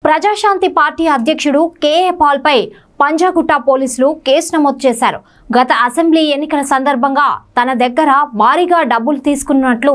Praja Shanti party అధ్యక్షుడు KA Paul పై పంజాగుట్ట పోలీసులు case నమోదు చేశారు. గత అసెంబ్లీ ఎన్నికల సందర్భంగా తన దగ్గర భారీగా డబ్బులు తీసుకున్నట్లు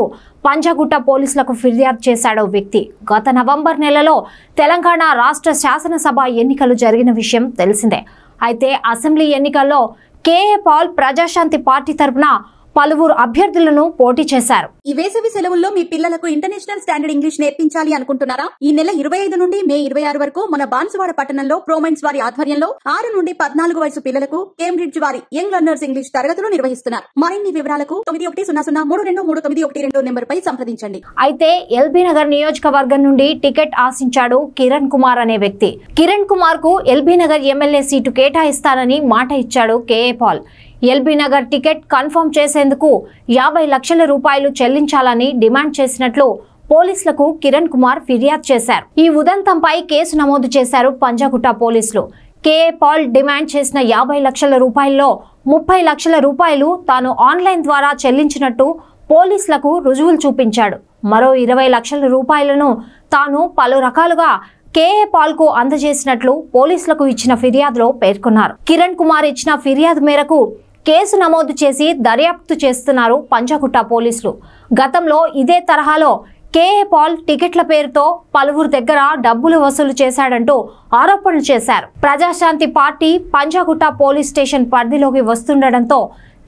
పంజాగుట్ట పోలీసులకు ఫిర్యాదు చేశాడు వ్యక్తి. గత నవంబర్ నెలలో తెలంగాణ రాష్ట్ర శాసనసభ ఎన్నికలు జరిగిన విషయం తెలిసిందే. అయితే అసెంబ్లీ ఎన్నికల్లో కేఏ పాల్ ప్రజాశాంతి పార్టీ తరపున పలువురు అభ్యర్థులను పోటీ చేశారు. ఈ వేసవి సెలవుల్లో మీ పిల్లలకు ఇంటర్నేషనల్ స్టాండర్డ్ ఇంగ్లీష్ నేర్పించాలి అనుకుంటున్నారా? ఈ నెల 25 నుండి మే 26 వరకు మన బాన్సువాడ పట్టణంలో ప్రోమైన్స్ వారి ఆధ్వర్యంలో 6 నుండి 14 వయసు పిల్లలకు కేంబ్రిడ్జ్ వారి యంగ్ లర్నర్స్ ఇంగ్లీష్ తరగతులు నిర్వహిస్తున్నారు. మరిన్ని వివరాలకు 9100323112 నెంబర్ పై సంప్రదించండి. అయితే ఎల్బీ నగర్ నియోజకవర్గం నుండి టికెట్ ఆశించాడు కిరణ్ కుమార్ అనే వ్యక్తి. కిరణ్ కుమార్ కు ఎల్బీ నగర్ ఎమ్మెల్యే సీటు కేటాయిస్తానని మాట ఇచ్చాడు కేఏ పాల్. ఎల్బీ నగర్ టికెట్ కన్ఫర్మ్ చేసేందుకు 50 లక్షల రూపాయలు చెల్లించాలని డిమాండ్ చేసినట్లు పోలీసులకు కిరణ్ కుమార్ ఫిర్యాదు చేశారు. ఈ ఉదంతంపై కేసు నమోదు చేశారు పంజాగుట్ట పోలీసులు. కేఏ పాల్ డిమాండ్ చేసిన 50 లక్షల రూపాయల్లో 30 లక్షల రూపాయలు తాను ఆన్లైన్ ద్వారా చెల్లించినట్టు పోలీసులకు రుజువులు చూపించాడు. మరో 20 లక్షల రూపాయలను తాను పలు రకాలుగా కేఏ పాల్ కు అందజేసినట్లు పోలీసులకు ఇచ్చిన ఫిర్యాదులో పేర్కొన్నారు. కిరణ్ కుమార్ ఇచ్చిన ఫిర్యాదు మేరకు కేసు నమోదు చేసి దర్యాప్తు చేస్తున్నారు పంజాగుట్ట పోలీసులు. గతంలో ఇదే తరహాలో కేఏ పాల్ టికెట్ల పేరుతో పలువురు దగ్గర డబ్బులు వసూలు చేశాడంటూ ఆరోపణలు చేశారు. Prajashanti party Panjagutta police station పరిధిలోకి వస్తుండటంతో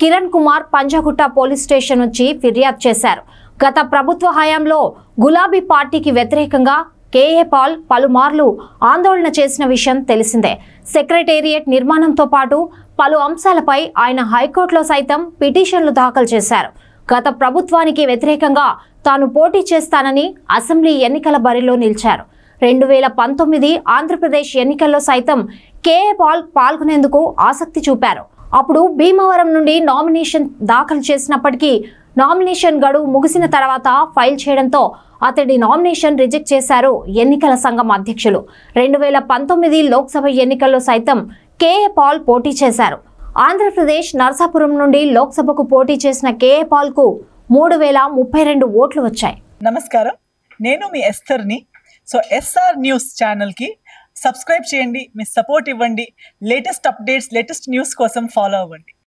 కిరణ్ కుమార్ పంజాగుట్ట పోలీస్ స్టేషన్ నుంచి ఫిర్యాదు చేశారు. గత ప్రభుత్వ హయాంలో గులాబీ పార్టీకి వ్యతిరేకంగా కేఏ పాల్ పలుమార్లు ఆందోళన చేసిన విషయం తెలిసిందే. సెక్రటేరియట్ నిర్మాణంతో పాటు పలు అంశాలపై ఆయన హైకోర్టులో సైతం పిటిషన్లు దాఖలు చేశారు. గత ప్రభుత్వానికి వ్యతిరేకంగా తాను పోటీ చేస్తానని అసెంబ్లీ ఎన్నికల బరిలో నిలిచారు. 2019 ఆంధ్రప్రదేశ్ ఎన్నికల్లో సైతం కేఏ పాల్ పాల్గొనేందుకు ఆసక్తి చూపారు. అప్పుడు భీమవరం నుండి నామినేషన్ దాఖలు చేసినప్పటికీ నామినేషన్ గడువు ముగిసిన తర్వాత ఫైల్ చేయడంతో అతడి నామినేషన్ రిజెక్ట్ చేశారు ఎన్నికల సంఘం అధ్యక్షులు. 2019 లోక్సభ ఎన్నికల్లో సైతం కేఏ పాల్ పోటీ చేశారు. ఆంధ్రప్రదేశ్ నర్సాపురం నుండి లోక్సభకు పోటీ చేసిన కేఏ పాల్ కు 3032 ఓట్లు వచ్చాయి. నమస్కారం, నేను మీ ఎస్థర్ని. సో ఎస్ఆర్ న్యూస్ ఛానల్ కి సబ్స్క్రైబ్ చేయండి, మీ సపోర్ట్ ఇవ్వండి. లేటెస్ట్ అప్డేట్స్, లేటెస్ట్ న్యూస్ కోసం ఫాలో అవ్వండి.